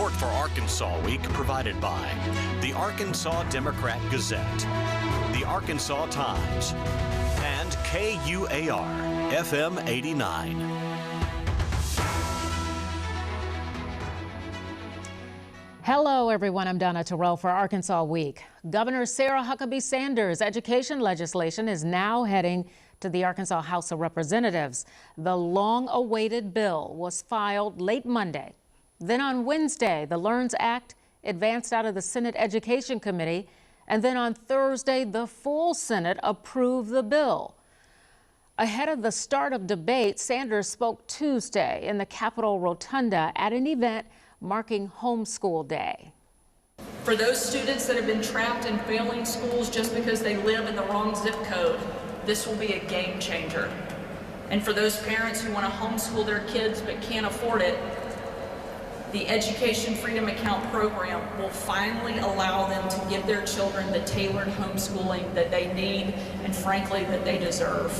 Support for Arkansas Week provided by the Arkansas Democrat Gazette, the Arkansas Times, and KUAR FM 89. Hello, everyone. I'm Donna Terrell for Arkansas Week. Governor Sarah Huckabee Sanders' education legislation is now heading to the Arkansas House of Representatives. The long-awaited bill was filed late Monday. Then on Wednesday, the LEARNS Act advanced out of the Senate Education Committee. And then on Thursday, the full Senate approved the bill. Ahead of the start of debate, Sanders spoke Tuesday in the Capitol Rotunda at an event marking Homeschool Day. For those students that have been trapped in failing schools just because they live in the wrong zip code, this will be a game changer. And for those parents who want to homeschool their kids but can't afford it, the Education Freedom Account program will finally allow them to give their children the tailored homeschooling that they need and frankly that they deserve.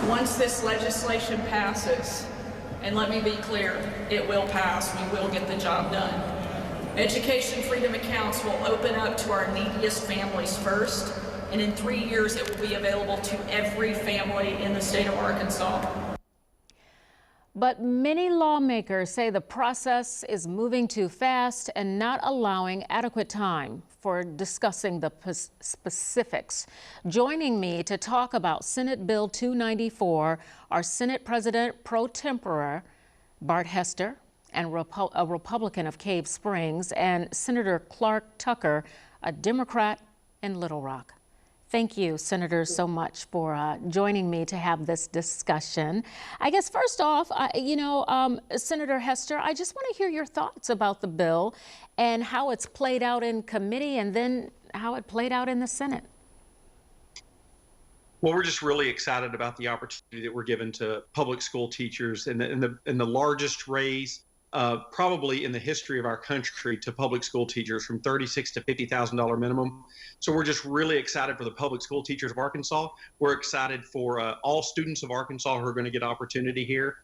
Once this legislation passes, and let me be clear, it will pass, we will get the job done. Education Freedom Accounts will open up to our neediest families first, and in 3 years it will be available to every family in the state of Arkansas. But many lawmakers say the process is moving too fast and not allowing adequate time for discussing the specifics. Joining me to talk about Senate Bill 294 are Senate President pro tempore Bart Hester, and a Republican of Cave Springs, and Senator Clarke Tucker, a Democrat in Little Rock. Thank you, Senators, so much for joining me to have this discussion. I guess first off, Senator Hester, I just want to hear your thoughts about the bill and how it's played out in committee and then how it played out in the Senate. Well, we're just really excited about the opportunity that we're given to public school teachers in the largest raise probably in the history of our country to public school teachers, from $36,000 to $50,000 minimum. So we're just really excited for the public school teachers of Arkansas. We're excited for all students of Arkansas who are going to get opportunity here.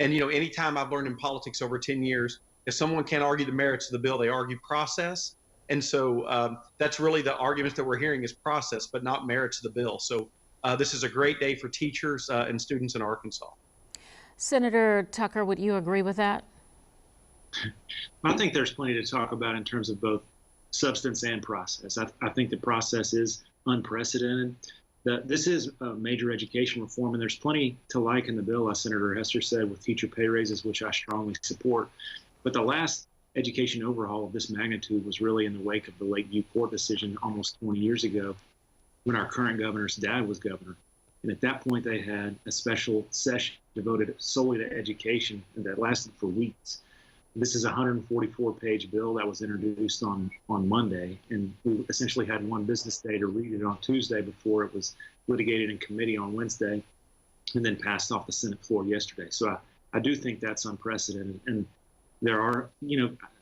And, anytime I've learned in politics over 10 years, if someone can't argue the merits of the bill, they argue process. And so that's really the arguments that we're hearing is process, but not merits of the bill. So this is a great day for teachers and students in Arkansas. Senator Tucker, would you agree with that? I think there's plenty to talk about in terms of both substance and process. I think the process is unprecedented. This is a major education reform, and there's plenty to like in the bill, as Senator Hester said, with teacher pay raises, which I strongly support. But the last education overhaul of this magnitude was really in the wake of the Lakeview Court decision almost 20 years ago, when our current governor's dad was governor. And at that point, they had a special session devoted solely to education, and that lasted for weeks. This is a 144-page bill that was introduced on Monday, and we essentially had one business day to read it on Tuesday before it was litigated in committee on Wednesday and then passed off the Senate floor yesterday. So I do think that's unprecedented. And there are,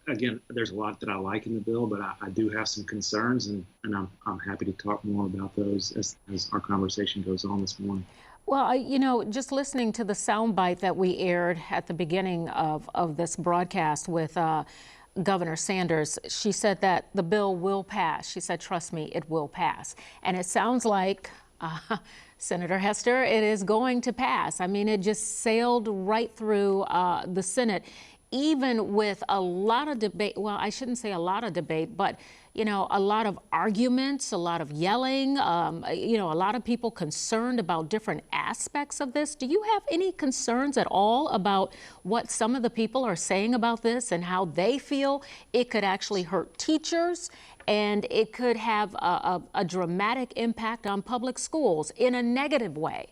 again, there's a lot that I like in the bill, but I do have some concerns, and I'm happy to talk more about those as our conversation goes on this morning. Well, just listening to the soundbite that we aired at the beginning of this broadcast with Governor Sanders, she said that the bill will pass. She said, trust me, it will pass. And it sounds like, Senator Hester, it is going to pass. I mean, it just sailed right through the Senate, even with a lot of debate. Well, I shouldn't say a lot of debate, but a lot of arguments, a lot of yelling, a lot of people concerned about different aspects of this. Do you have any concerns at all about what some of the people are saying about this and how they feel it could actually hurt teachers and it could have a dramatic impact on public schools in a negative way?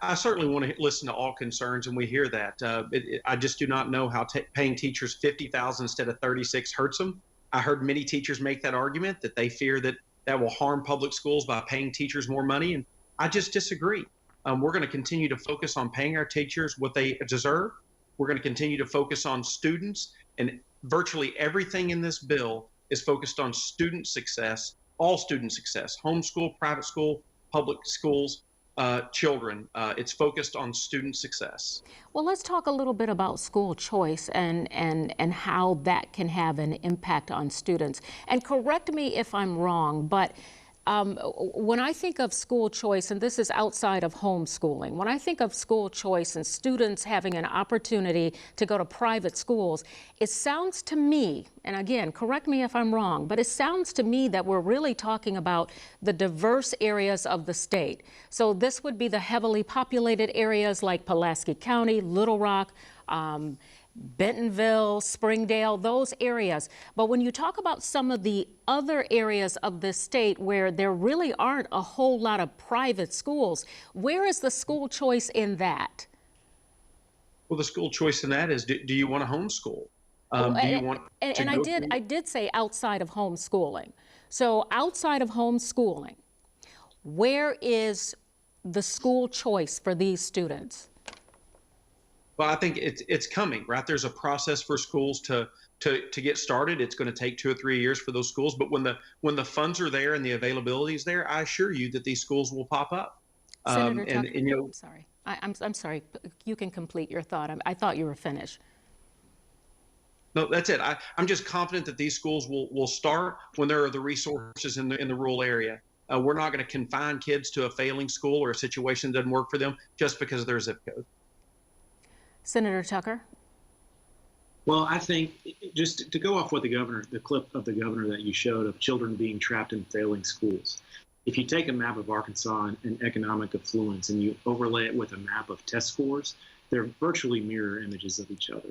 I certainly want to listen to all concerns, and we hear that. I just do not know how paying teachers $50,000 instead of $36,000 hurts them. I heard many teachers make that argument that they fear that will harm public schools by paying teachers more money, and I just disagree. We're going to continue to focus on paying our teachers what they deserve. We're going to continue to focus on students, and virtually everything in this bill is focused on student success all student success, homeschool, private school, public schools, children. It's focused on student success. Well, let's talk a little bit about school choice and how that can have an impact on students. And correct me if I'm wrong, but when I think of school choice, and this is outside of homeschooling, when I think of school choice and students having an opportunity to go to private schools, it sounds to me, and again, correct me if I'm wrong, but it sounds to me that we're really talking about the diverse areas of the state. So this would be the heavily populated areas like Pulaski County, Little Rock, Bentonville, Springdale, those areas. But when you talk about some of the other areas of the state where there really aren't a whole lot of private schools, where is the school choice in that? Well, the school choice in that is, do you want to homeschool? Do you want to and I did say outside of homeschooling. So outside of homeschooling, where is the school choice for these students? Well, I think it's coming, right? There's a process for schools to get started. It's going to take 2 or 3 years for those schools, but when the funds are there and the availability is there, I assure you that these schools will pop up. Senator Tucker, and, you know, I'm sorry. I'm sorry. You can complete your thought. I thought you were finished. No, that's it. I'm just confident that these schools will start when there are the resources in the rural area. We're not going to confine kids to a failing school or a situation that doesn't work for them just because of their zip code. Senator Tucker? Well, I think just to go off what the clip of the governor that you showed of children being trapped in failing schools. If you take a map of Arkansas and economic affluence and you overlay it with a map of test scores, they're virtually mirror images of each other.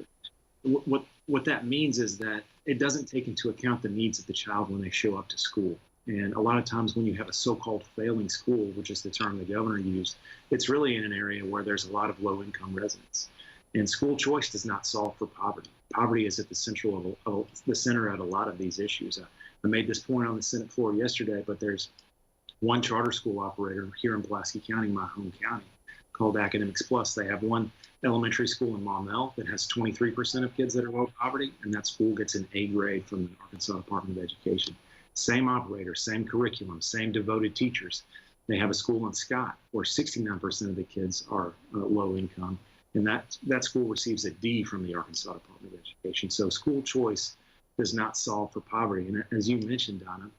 What that means is that it doesn't take into account the needs of the child when they show up to school. And a lot of times when you have a so-called failing school, which is the term the governor used, it's really in an area where there's a lot of low-income residents. And school choice does not solve for poverty. Poverty is at the center of a lot of these issues. I made this point on the Senate floor yesterday, but there's one charter school operator here in Pulaski County, my home county, called Academics Plus. They have one elementary school in Maumelle that has 23% of kids that are low poverty, and that school gets an A grade from the Arkansas Department of Education. Same operator, same curriculum, same devoted teachers. They have a school in Scott where 69% of the kids are low income. And that school receives a D from the Arkansas Department of Education. So school choice does not solve for poverty. And as you mentioned, Donna,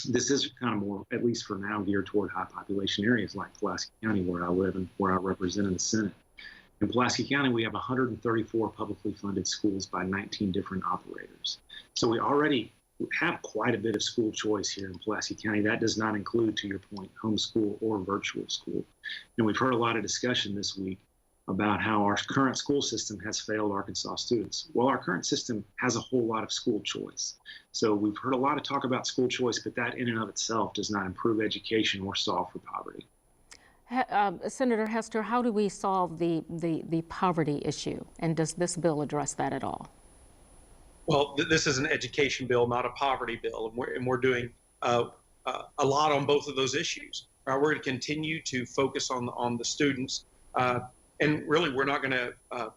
this is kind of more, at least for now, geared toward high population areas like Pulaski County, where I live and where I represent in the Senate. In Pulaski County, we have 134 publicly funded schools by 19 different operators. So we already have quite a bit of school choice here in Pulaski County. That does not include, to your point, homeschool or virtual school. And we've heard a lot of discussion this week about how our current school system has failed Arkansas students. Well, our current system has a whole lot of school choice. So we've heard a lot of talk about school choice, but that in and of itself does not improve education or solve for poverty. Senator Hester, how do we solve the poverty issue? And does this bill address that at all? Well, this is an education bill, not a poverty bill, and we're doing a lot on both of those issues. We're going to continue to focus on the students. And really, we're not going to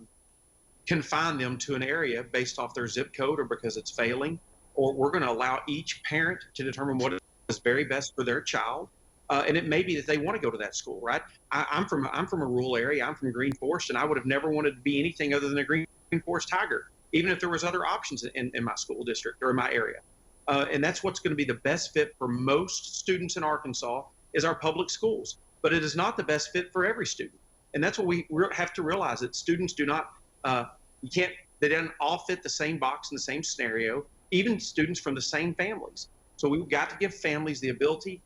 confine them to an area based off their zip code or because it's failing, or we're going to allow each parent to determine what is very best for their child. And it may be that they want to go to that school, right? I'm from a rural area. I'm from Green Forest, and I would have never wanted to be anything other than a Green Forest Tiger, even if there was other options in my school district or in my area. And that's what's going to be the best fit for most students in Arkansas is our public schools. But it is not the best fit for every student. And that's what we have to realize, that students do not, they don't all fit the same box in the same scenario, even students from the same families. So we've got to give families the ability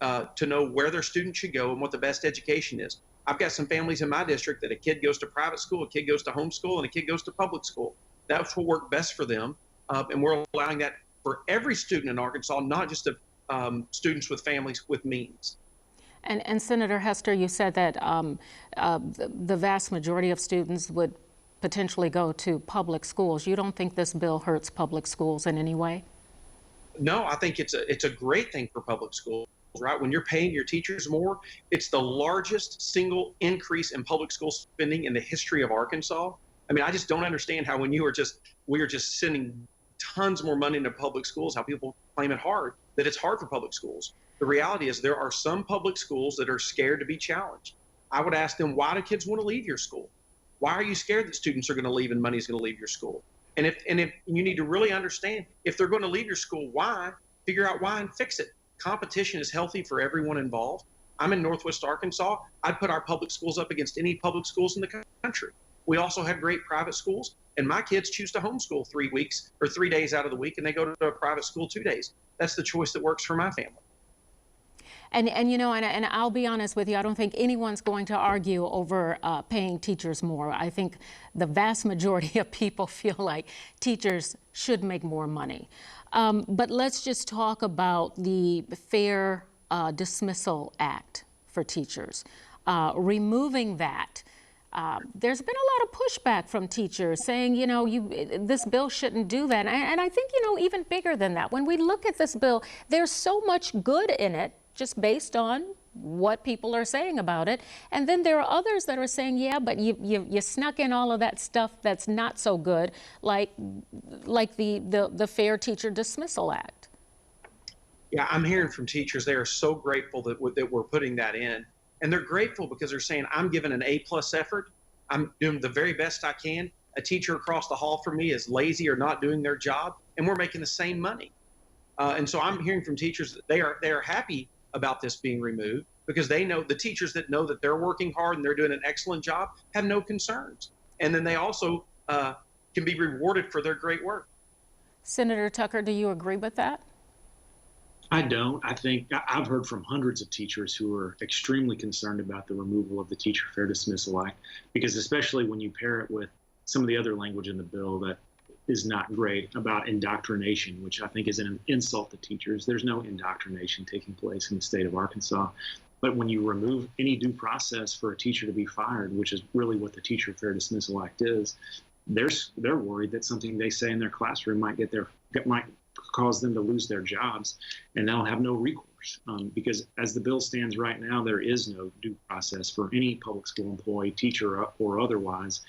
to know where their student should go and what the best education is. I've got some families in my district that a kid goes to private school, a kid goes to homeschool, and a kid goes to public school. That's what worked best for them. And we're allowing that for every student in Arkansas, not just students with families with means. And Senator Hester, you said that the vast majority of students would potentially go to public schools. You don't think this bill hurts public schools in any way? No, I think it's a great thing for public schools, right? When you're paying your teachers more, it's the largest single increase in public school spending in the history of Arkansas. I mean, I just don't understand how when we are just sending tons more money into public schools, how people claim it hard. that it's hard for public schools. The reality is there are some public schools that are scared to be challenged. I would ask them, why do kids want to leave your school? Why are you scared that students are going to leave and money is going to leave your school? And if you need to really understand, if they're going to leave your school, why? Figure out why and fix it. Competition is healthy for everyone involved. I'm in Northwest Arkansas. I'd put our public schools up against any public schools in the country. We also have great private schools, and my kids choose to homeschool 3 weeks or 3 days out of the week, and they go to a private school 2 days. That's the choice that works for my family. And you know, and I'll be honest with you, I don't think anyone's going to argue over paying teachers more. I think the vast majority of people feel like teachers should make more money. But let's just talk about the Fair Dismissal Act for teachers. Removing that, there's been a lot of pushback from teachers saying, you know, this bill shouldn't do that. And I think, you know, even bigger than that, when we look at this bill, there's so much good in it, just based on what people are saying about it. And then there are others that are saying, yeah, but you snuck in all of that stuff that's not so good, like the Fair Teacher Dismissal Act. Yeah, I'm hearing from teachers, they are so grateful that we're putting that in. And they're grateful because they're saying, I'm giving an A+ effort. I'm doing the very best I can. A teacher across the hall from me is lazy or not doing their job, and we're making the same money. And so I'm hearing from teachers that they are happy about this being removed, because they know, the teachers that know that they're working hard and they're doing an excellent job have no concerns. And then they also can be rewarded for their great work. Senator Tucker, do you agree with that? I don't. I think I've heard from hundreds of teachers who are extremely concerned about the removal of the Teacher Fair Dismissal Act, because especially when you pair it with some of the other language in the bill that is not great about indoctrination, which I think is an insult to teachers. There's no indoctrination taking place in the state of Arkansas. But when you remove any due process for a teacher to be fired, which is really what the Teacher Fair Dismissal Act is, they're worried that something they say in their classroom might cause them to lose their jobs, and they'll have no recourse. Because as the bill stands right now, there is no due process for any public school employee, teacher or otherwise,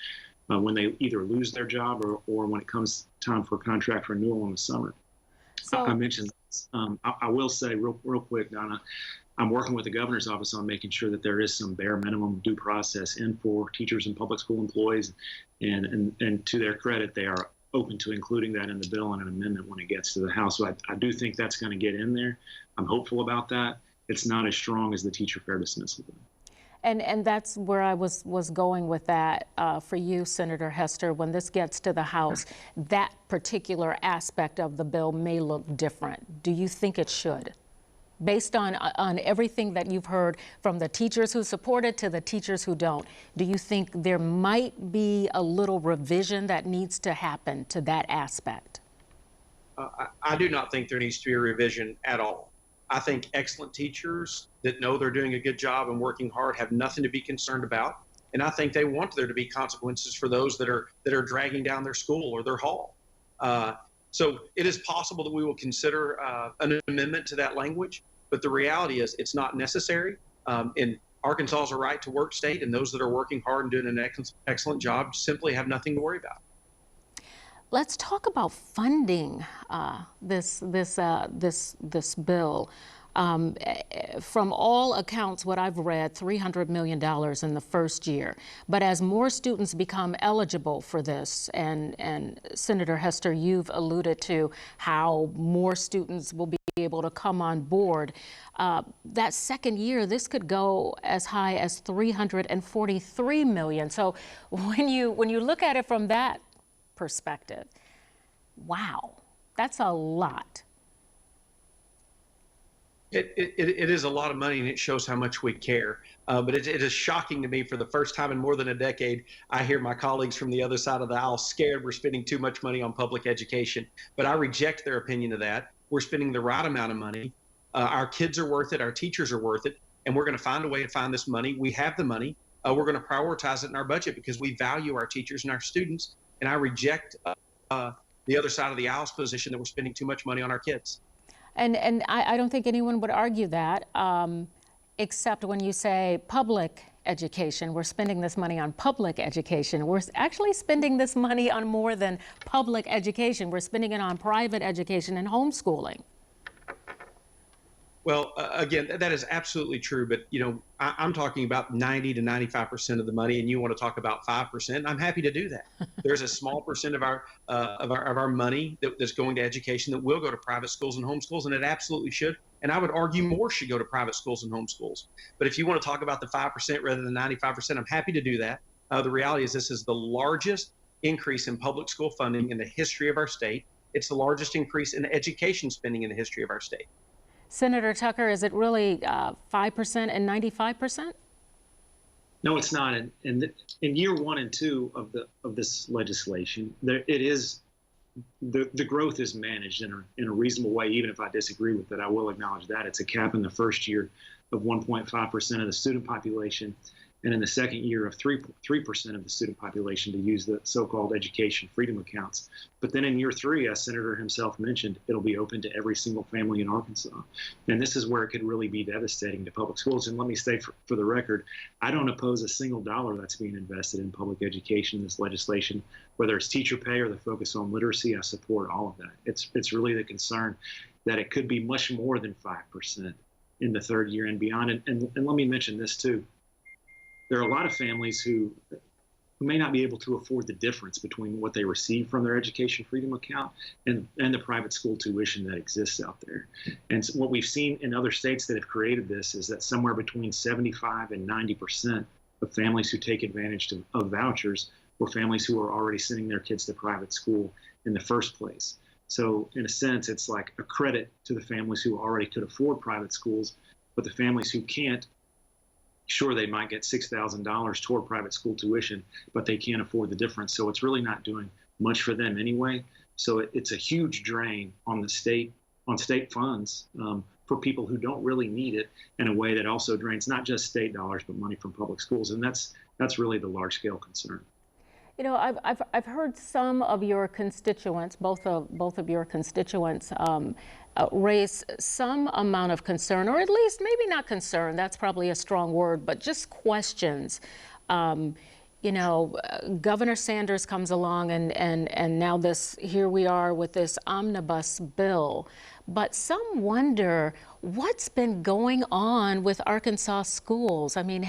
when they either lose their job or when it comes time for contract renewal in the summer. So, I mentioned this. I will say real quick, Donna, I'm working with the governor's office on making sure that there is some bare minimum due process in for teachers and public school employees. And to their credit, they are open to including that in the bill and an amendment when it gets to the House. So I do think that's going to get in there. I'm hopeful about that. It's not as strong as the Teacher Fair Dismissal bill. And that's where I was going with that for you, Senator Hester. When this gets to the House, that particular aspect of the bill may look different. Do you think it should? Based on everything that you've heard from the teachers who support it to the teachers who don't, do you think there might be a little revision that needs to happen to that aspect? I do not think there needs to be a revision at all. I think excellent teachers that know they're doing a good job and working hard have nothing to be concerned about. And I think they want there to be consequences for those that are dragging down their school or their hall. So it is possible that we will consider an amendment to that language, but the reality is it's not necessary. And Arkansas is a right to work state, and those that are working hard and doing an excellent job simply have nothing to worry about. Let's talk about funding this bill. From all accounts, what I've read, $300 million in the first year. But as more students become eligible for this, and Senator Hester, you've alluded to how more students will be able to come on board, that second year, this could go as high as $343 million. So when you look at it from that perspective, wow, that's a lot. It is a lot of money, and it shows how much we care. But it is shocking to me, for the first time in more than a decade, I hear my colleagues from the other side of the aisle scared we're spending too much money on public education. But I reject their opinion of that. We're spending the right amount of money. Our kids are worth it. Our teachers are worth it. And we're going to find a way to find this money. We have the money. We're going to prioritize it in our budget because we value our teachers and our students. And I reject the other side of the aisle's position that we're spending too much money on our kids. And I don't think anyone would argue that, except when you say public education. We're spending this money on public education. We're actually spending this money on more than public education. We're spending it on private education and homeschooling. Well, again, that is absolutely true. But, I'm talking about 90 to 95% of the money, and you want to talk about 5%. I'm happy to do that. There's a small percent of our money that's going to education that will go to private schools and homeschools, and it absolutely should. And I would argue more should go to private schools and homeschools. But if you want to talk about the 5% rather than 95%, I'm happy to do that. The reality is this is the largest increase in public school funding in the history of our state. It's the largest increase in education spending in the history of our state. Senator Tucker, is it really 5% and 95%? No, it's not. In year 1 and 2 of this legislation, the growth is managed in a reasonable way. Even if I disagree with it, I will acknowledge that it's a cap in the first year of 1.5% of the student population, and in the second year of 3% of the student population to use the so-called education freedom accounts. But then in year 3, as Senator himself mentioned, it'll be open to every single family in Arkansas. And this is where it could really be devastating to public schools. And let me state for the record, I don't oppose a single dollar that's being invested in public education in this legislation, whether it's teacher pay or the focus on literacy. I support all of that. It's really the concern that it could be much more than 5% in the third year and beyond. And let me mention this too. There are a lot of families who may not be able to afford the difference between what they receive from their education freedom account and the private school tuition that exists out there. And so what we've seen in other states that have created this is that somewhere between 75 and 90% of families who take advantage of vouchers were families who are already sending their kids to private school in the first place. So in a sense, it's like a credit to the families who already could afford private schools, but the families who can't, sure, they might get $6,000 toward private school tuition, but they can't afford the difference. So it's really not doing much for them anyway. So it's a huge drain on state funds for people who don't really need it, in a way that also drains not just state dollars, but money from public schools. And that's really the large scale concern. You know, I've heard some of your constituents, both of your constituents, raise some amount of concern, or at least maybe not concern, that's probably a strong word, but just questions. You know, Governor Sanders comes along and now here we are with this omnibus bill. But some wonder what's been going on with Arkansas schools. I mean,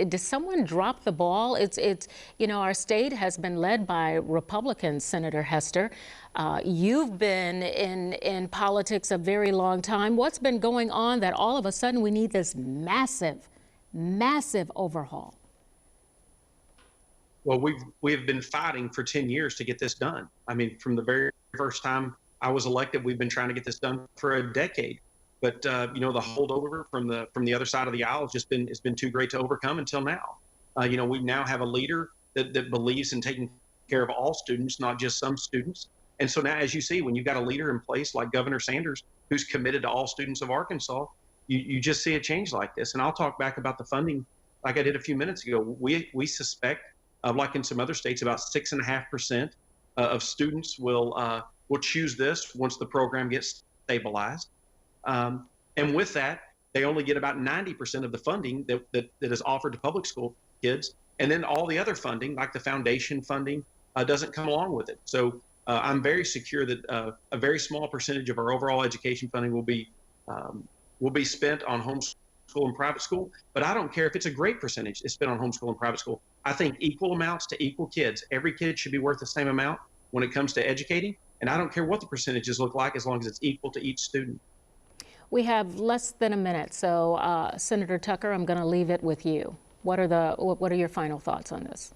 does someone drop the ball? It's you know, our state has been led by Republicans, Senator Hester. You've been in politics a very long time. What's been going on that all of a sudden we need this massive overhaul? Well, we have been fighting for 10 years to get this done. I mean, from the very first time I was elected, we've been trying to get this done for a decade. But you know, the holdover from the other side of the aisle has been too great to overcome until now. You know, we now have a leader that believes in taking care of all students, not just some students. And so now, as you see, when you've got a leader in place like Governor Sanders, who's committed to all students of Arkansas, you just see a change like this. And I'll talk back about the funding like I did a few minutes ago. We suspect, like in some other states, about 6.5% of students will choose this once the program gets stabilized. And with that, they only get about 90% of the funding that is offered to public school kids. And then all the other funding, like the foundation funding, doesn't come along with it. So I'm very secure that a very small percentage of our overall education funding will be spent on homeschool and private school. But I don't care if it's a great percentage is spent on homeschool and private school. I think equal amounts to equal kids. Every kid should be worth the same amount when it comes to educating. And I don't care what the percentages look like as long as it's equal to each student. We have less than a minute, so Senator Tucker, I'm going to leave it with you. What are your final thoughts on this?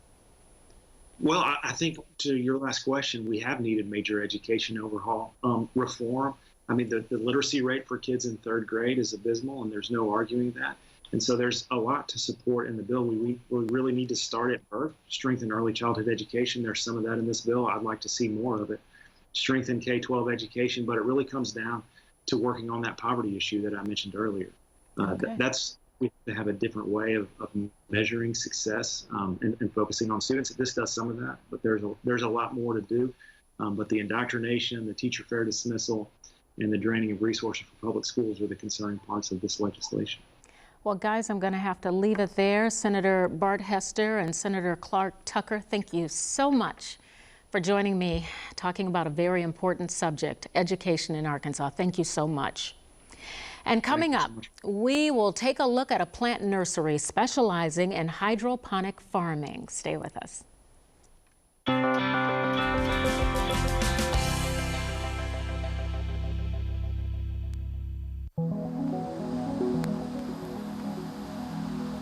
Well, I think to your last question, we have needed major education overhaul, reform. I mean, the literacy rate for kids in third grade is abysmal, and there's no arguing that. And so there's a lot to support in the bill. We really need to start at birth, strengthen early childhood education. There's some of that in this bill. I'd like to see more of it. Strengthen K-12 education, but it really comes down to working on that poverty issue that I mentioned earlier. Okay. We have to have a different way of measuring success and focusing on students. This does some of that, but there's a lot more to do. But the indoctrination, the teacher fair dismissal, and the draining of resources for public schools are the concerning parts of this legislation. Well, guys, I'm going to have to leave it there. Senator Bart Hester and Senator Clarke Tucker, thank you so much for joining me talking about a very important subject, education in Arkansas. Thank you so much. And coming Thank you up, so much. we will take a look at a plant nursery specializing in hydroponic farming. Stay with us.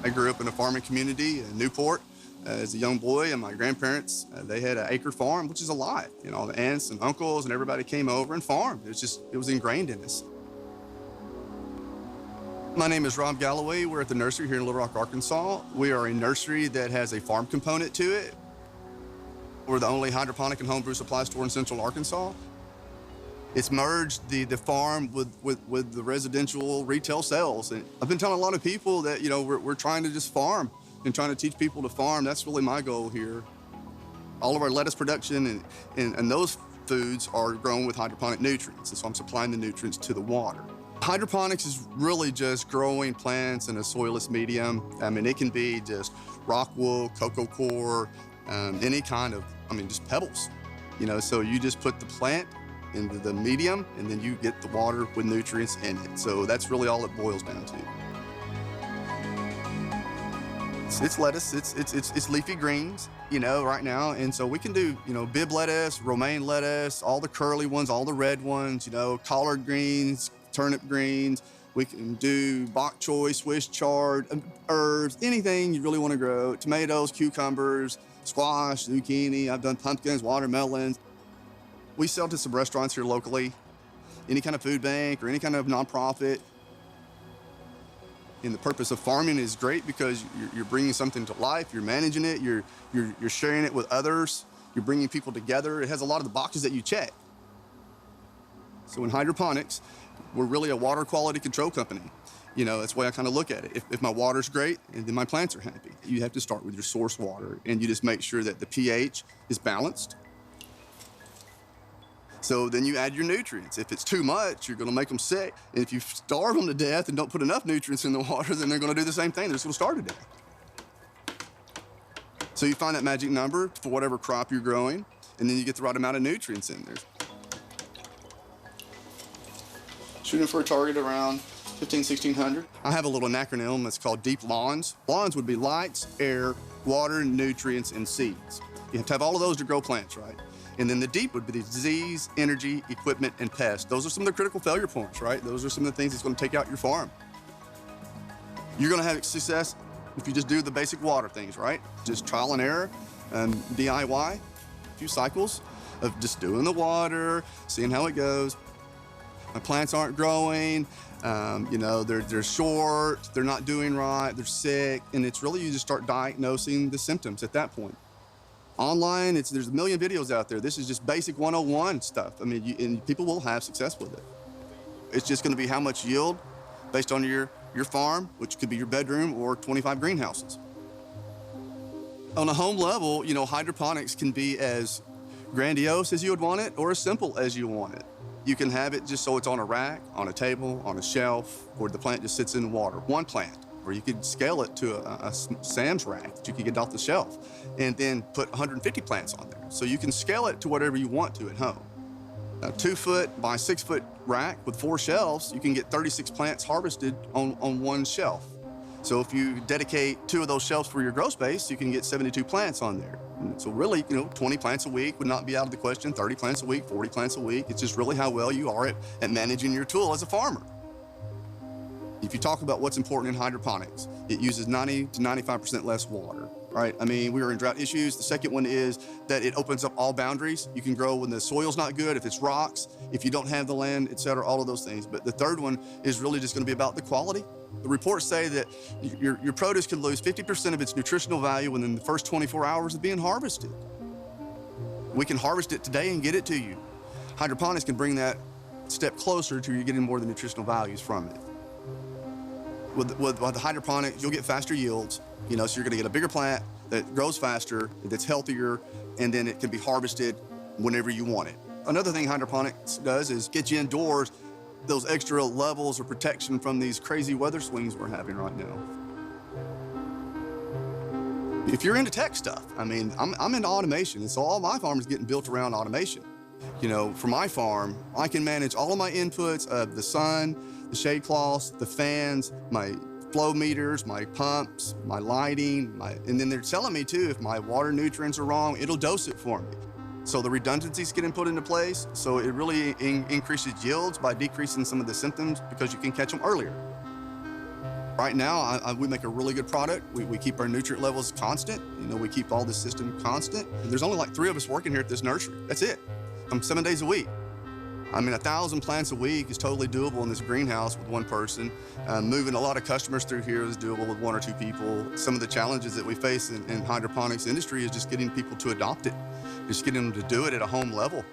I grew up in a farming community in Newport as a young boy, and my grandparents, they had an acre farm, which is a lot. You know, the aunts and uncles and everybody came over and farmed. It was ingrained in us. My name is Rob Galloway. We're at the nursery here in Little Rock, Arkansas. We are a nursery that has a farm component to it. We're the only hydroponic and homebrew supply store in Central Arkansas. It's merged the farm with the residential retail sales. And I've been telling a lot of people that, you know, we're trying to just farm and trying to teach people to farm. That's really my goal here. All of our lettuce production and those foods are grown with hydroponic nutrients. And so I'm supplying the nutrients to the water. Hydroponics is really just growing plants in a soilless medium. I mean, it can be just rock wool, cocoa core, any kind of, just pebbles. You know, so you just put the plant into the medium, and then you get the water with nutrients in it. So that's really all it boils down to. It's lettuce, it's leafy greens, you know, right now. And so we can do, you know, bib lettuce, romaine lettuce, all the curly ones, all the red ones, you know, collard greens, turnip greens. We can do bok choy, Swiss chard, herbs, anything you really want to grow. Tomatoes, cucumbers, squash, zucchini. I've done pumpkins, watermelons. We sell to some restaurants here locally, any kind of food bank or any kind of nonprofit. And the purpose of farming is great because you're bringing something to life, you're managing it, you're sharing it with others, you're bringing people together. It has a lot of the boxes that you check. So in hydroponics, we're really a water quality control company. You know, that's the way I kind of look at it. If my water's great, and then my plants are happy. You have to start with your source water, and you just make sure that the pH is balanced. So then you add your nutrients. If it's too much, you're gonna make them sick. And if you starve them to death and don't put enough nutrients in the water, then they're gonna do the same thing. They're just gonna starve to death. So you find that magic number for whatever crop you're growing, and then you get the right amount of nutrients in there. Shooting for a target around 1,600. I have a little acronym that's called DEEP Lawns. Lawns would be lights, air, water, nutrients, and seeds. You have to have all of those to grow plants, right? And then the DEEP would be the disease, energy, equipment, and pest. Those are some of the critical failure points, right? Those are some of the things that's going to take out your farm. You're going to have success if you just do the basic water things, right? Just trial and error, DIY, a few cycles of just doing the water, seeing how it goes. My plants aren't growing, you know, they're short, they're not doing right, they're sick, and it's really you just start diagnosing the symptoms at that point. Online, there's a million videos out there. This is just basic 101 stuff. I mean, and people will have success with it. It's just gonna be how much yield based on your farm, which could be your bedroom or 25 greenhouses. On a home level, you know, hydroponics can be as grandiose as you would want it or as simple as you want it. You can have it just so it's on a rack, on a table, on a shelf, or the plant just sits in the water, one plant. Or you could scale it to a Sam's rack that you could get off the shelf and then put 150 plants on there. So you can scale it to whatever you want to at home. A 2-foot by 6-foot rack with 4 shelves, you can get 36 plants harvested on one shelf. So if you dedicate 2 of those shelves for your grow space, you can get 72 plants on there. And so really, you know, 20 plants a week would not be out of the question, 30 plants a week, 40 plants a week. It's just really how well you are at managing your tool as a farmer. If you talk about what's important in hydroponics, it uses 90 to 95% less water, right? I mean, we are in drought issues. The second one is that it opens up all boundaries. You can grow when the soil's not good, if it's rocks, if you don't have the land, et cetera, all of those things. But the third one is really just gonna be about the quality. The reports say that your produce can lose 50% of its nutritional value within the first 24 hours of being harvested. We can harvest it today and get it to you. Hydroponics can bring that step closer to you getting more of the nutritional values from it. With the hydroponics, you'll get faster yields, you know, so you're gonna get a bigger plant that grows faster, that's healthier, and then it can be harvested whenever you want it. Another thing hydroponics does is get you indoors those extra levels of protection from these crazy weather swings we're having right now. If you're into tech stuff, I mean, I'm into automation, and so all my farm is getting built around automation. You know, for my farm, I can manage all of my inputs of the sun, the shade cloths, the fans, my flow meters, my pumps, my lighting, and then they're telling me too, if my water nutrients are wrong, it'll dose it for me. So the redundancy's getting put into place, so it really increases yields by decreasing some of the symptoms because you can catch them earlier. Right now, we make a really good product. We keep our nutrient levels constant. You know, we keep all the system constant. And there's only like 3 of us working here at this nursery. That's it. 7 days a week. I mean, 1,000 plants a week is totally doable in this greenhouse with one person. Moving a lot of customers through here is doable with 1 or 2 people. Some of the challenges that we face in hydroponics industry is just getting people to adopt it, just getting them to do it at a home level.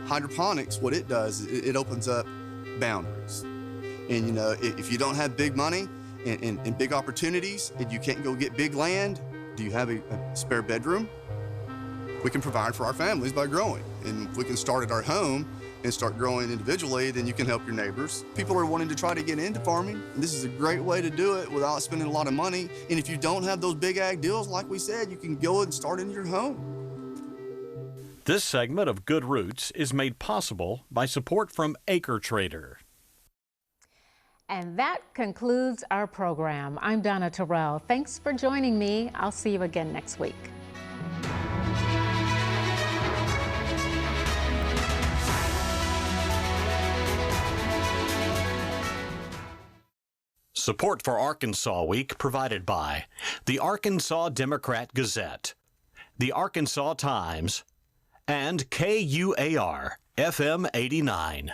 Hydroponics, what it does, it opens up boundaries. And you know, if you don't have big money and big opportunities and you can't go get big land, do you have a spare bedroom? We can provide for our families by growing. And if we can start at our home and start growing individually, then you can help your neighbors. People are wanting to try to get into farming, and this is a great way to do it without spending a lot of money. And if you don't have those big ag deals, like we said, you can go and start in your home. This segment of Good Roots is made possible by support from Acre Trader. And that concludes our program. I'm Donna Terrell. Thanks for joining me. I'll see you again next week. Support for Arkansas Week provided by the Arkansas Democrat-Gazette, the Arkansas Times, and KUAR FM 89.